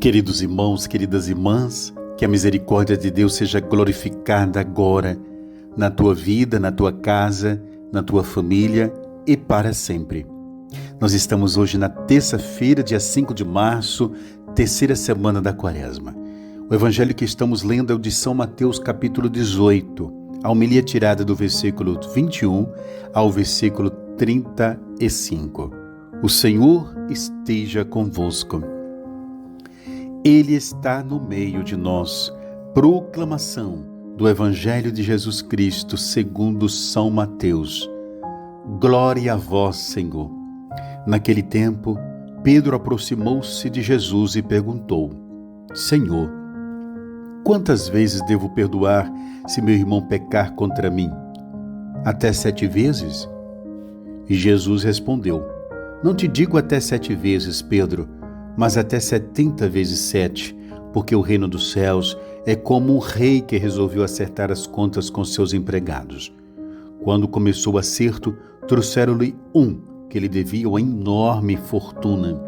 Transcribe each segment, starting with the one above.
Queridos irmãos, queridas irmãs, que a misericórdia de Deus seja glorificada agora na tua vida, na tua casa, na tua família e para sempre. Nós estamos hoje na terça-feira, dia 5 de março, terceira semana da Quaresma. O evangelho que estamos lendo é o de São Mateus, capítulo 18, a homilia tirada do versículo 21 ao versículo 35. O Senhor esteja convosco. Ele está no meio de nós. Proclamação do Evangelho de Jesus Cristo segundo São Mateus. Glória a vós, Senhor. Naquele tempo, Pedro aproximou-se de Jesus e perguntou: Senhor, quantas vezes devo perdoar se meu irmão pecar contra mim? Até 7 vezes? E Jesus respondeu: Não te digo até 7 vezes, Pedro, mas até 70 vezes 7, porque o reino dos céus é como um rei que resolveu acertar as contas com seus empregados. Quando começou o acerto, trouxeram-lhe um que lhe devia uma enorme fortuna.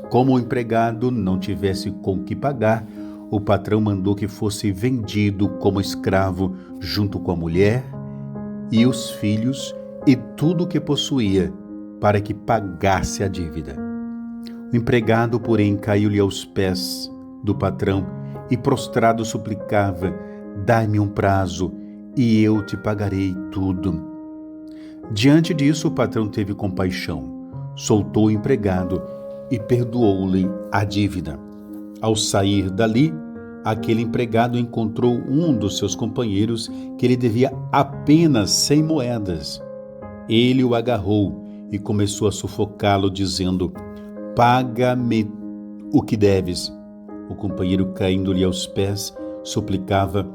Como o empregado não tivesse com que pagar, o patrão mandou que fosse vendido como escravo junto com a mulher e os filhos e tudo o que possuía, para que pagasse a dívida. O empregado, porém, caiu-lhe aos pés do patrão e prostrado suplicava: Dai-me um prazo e eu te pagarei tudo. Diante disso, o patrão teve compaixão, soltou o empregado e perdoou-lhe a dívida. Ao sair dali, aquele empregado encontrou um dos seus companheiros que lhe devia apenas 100 moedas. Ele o agarrou e começou a sufocá-lo, dizendo: Paga-me o que deves. O companheiro, caindo-lhe aos pés, suplicava: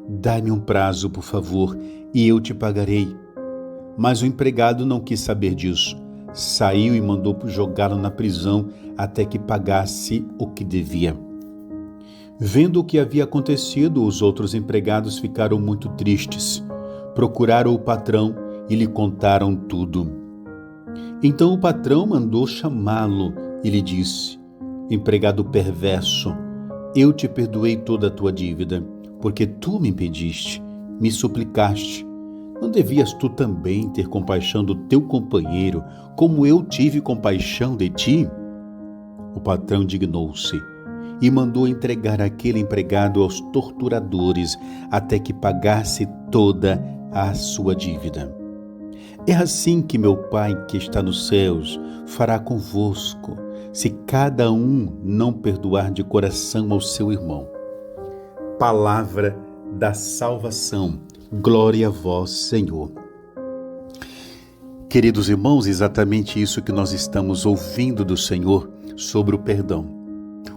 Dai-me um prazo, por favor, e eu te pagarei. Mas o empregado não quis saber disso. Saiu e mandou jogá-lo na prisão até que pagasse o que devia. Vendo o que havia acontecido, os outros empregados ficaram muito tristes. Procuraram o patrão e lhe contaram tudo. Então o patrão mandou chamá-lo e lhe disse: Empregado perverso, eu te perdoei toda a tua dívida, porque tu me pediste, me suplicaste. Não devias tu também ter compaixão do teu companheiro, como eu tive compaixão de ti? O patrão indignou-se e mandou entregar aquele empregado aos torturadores até que pagasse toda a sua dívida. É assim que meu Pai que está nos céus fará convosco, se cada um não perdoar de coração ao seu irmão. Palavra da salvação. Glória a vós, Senhor. Queridos irmãos, exatamente isso que nós estamos ouvindo do Senhor sobre o perdão.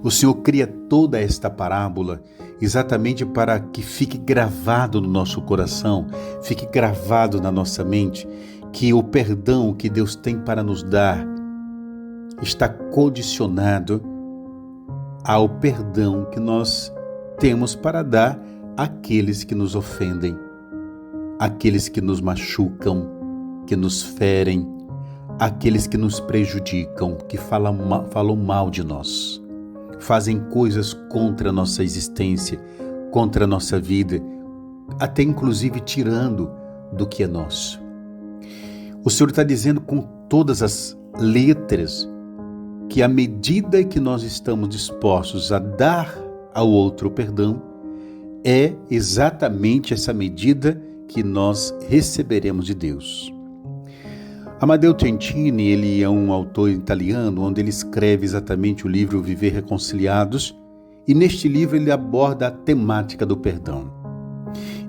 O Senhor cria toda esta parábola exatamente para que fique gravado no nosso coração, fique gravado na nossa mente, que o perdão que Deus tem para nos dar está condicionado ao perdão que nós temos para dar àqueles que nos ofendem, àqueles que nos machucam, que nos ferem, àqueles que nos prejudicam, que falam mal de nós, fazem coisas contra a nossa existência, contra a nossa vida, até inclusive tirando do que é nosso. O Senhor está dizendo com todas as letras que à medida que nós estamos dispostos a dar ao outro perdão, é exatamente essa medida que nós receberemos de Deus. Amadeo Centini, ele é um autor italiano, onde ele escreve exatamente o livro Viver Reconciliados, e neste livro ele aborda a temática do perdão.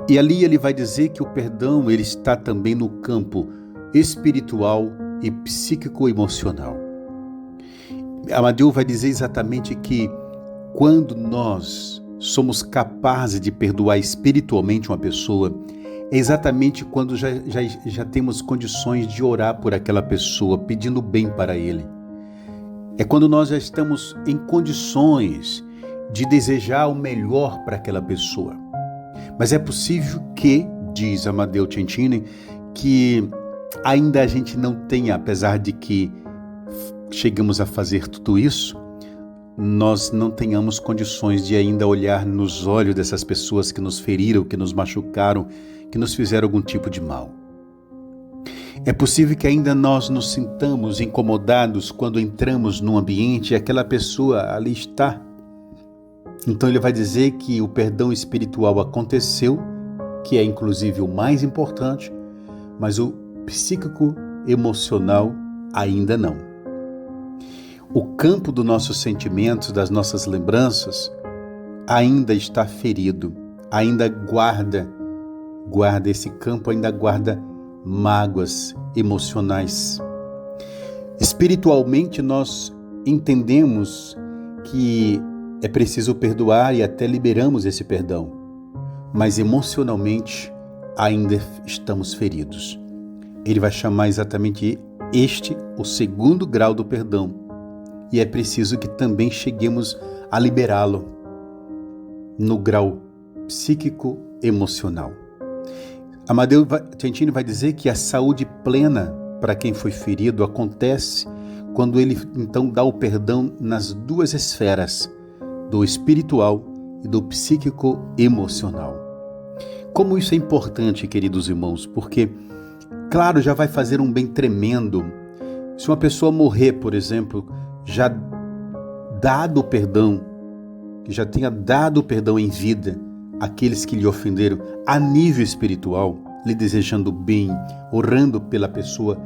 E ali ele vai dizer que o perdão ele está também no campo espiritual e psíquico-emocional. Amadeu vai dizer exatamente que quando nós somos capazes de perdoar espiritualmente uma pessoa, é exatamente quando já temos condições de orar por aquela pessoa, pedindo bem para ele. É quando nós já estamos em condições de desejar o melhor para aquela pessoa. Mas é possível que, diz Amadeo Centini, que ainda a gente não tenha, apesar de que chegamos a fazer tudo isso, nós não tenhamos condições de ainda olhar nos olhos dessas pessoas que nos feriram, que nos machucaram, que nos fizeram algum tipo de mal. É possível que ainda nós nos sintamos incomodados quando entramos num ambiente e aquela pessoa ali está. Então ele vai dizer que o perdão espiritual aconteceu, que é inclusive o mais importante, mas o psíquico emocional ainda não. O campo dos nossos sentimentos, das nossas lembranças, ainda está ferido, ainda guarda esse campo, ainda guarda mágoas emocionais. Espiritualmente nós entendemos que é preciso perdoar e até liberamos esse perdão, mas emocionalmente ainda estamos feridos. Ele vai chamar exatamente o segundo grau do perdão, e é preciso que também cheguemos a liberá-lo no grau psíquico-emocional. Amadeu Centini vai dizer que a saúde plena para quem foi ferido acontece quando ele então dá o perdão nas duas esferas, do espiritual e do psíquico-emocional. Como isso é importante, queridos irmãos, porque, claro, já vai fazer um bem tremendo. Se uma pessoa morrer, por exemplo, já dado o perdão, que já tenha dado o perdão em vida àqueles que lhe ofenderam, a nível espiritual, lhe desejando bem, orando pela pessoa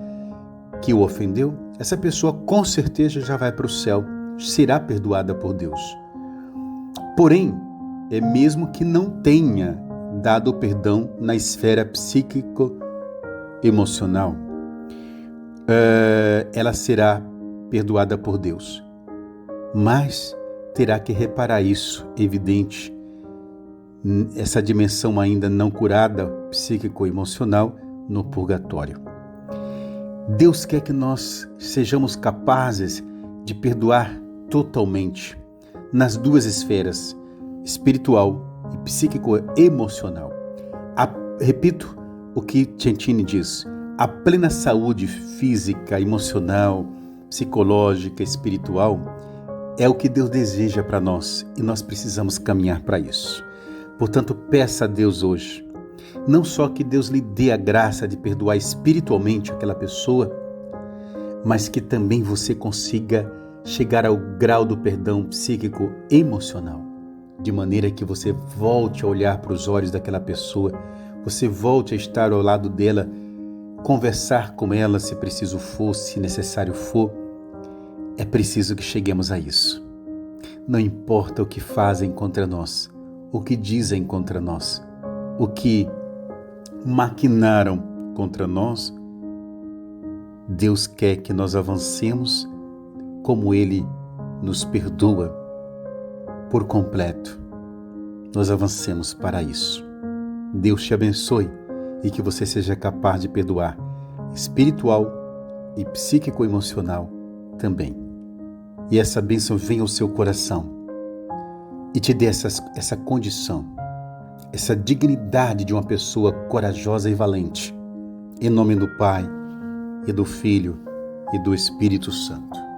que o ofendeu, essa pessoa com certeza já vai para o céu, será perdoada por Deus. Porém, é mesmo que não tenha dado o perdão na esfera psíquico-emocional, ela será perdoada por Deus, mas terá que reparar isso, evidente, essa dimensão ainda não curada, psíquico-emocional, no purgatório. Deus quer que nós sejamos capazes de perdoar totalmente nas duas esferas, espiritual e psíquico-emocional. Repito o que Centini diz: a plena saúde física, emocional, psicológica, espiritual é o que Deus deseja para nós e nós precisamos caminhar para isso. Portanto, peça a Deus hoje, não só que Deus lhe dê a graça de perdoar espiritualmente aquela pessoa, mas que também você consiga chegar ao grau do perdão psíquico-emocional, de maneira que você volte a olhar para os olhos daquela pessoa, você volte a estar ao lado dela, conversar com ela se preciso for, se necessário for. É preciso que cheguemos a isso. Não importa o que fazem contra nós, o que dizem contra nós, o que maquinaram contra nós, Deus quer que nós avancemos como Ele nos perdoa por completo. Nós avancemos para isso. Deus te abençoe e que você seja capaz de perdoar espiritual e psíquico-emocional também. E essa bênção venha ao seu coração e te dê essa condição, essa dignidade de uma pessoa corajosa e valente. Em nome do Pai, e do Filho, e do Espírito Santo.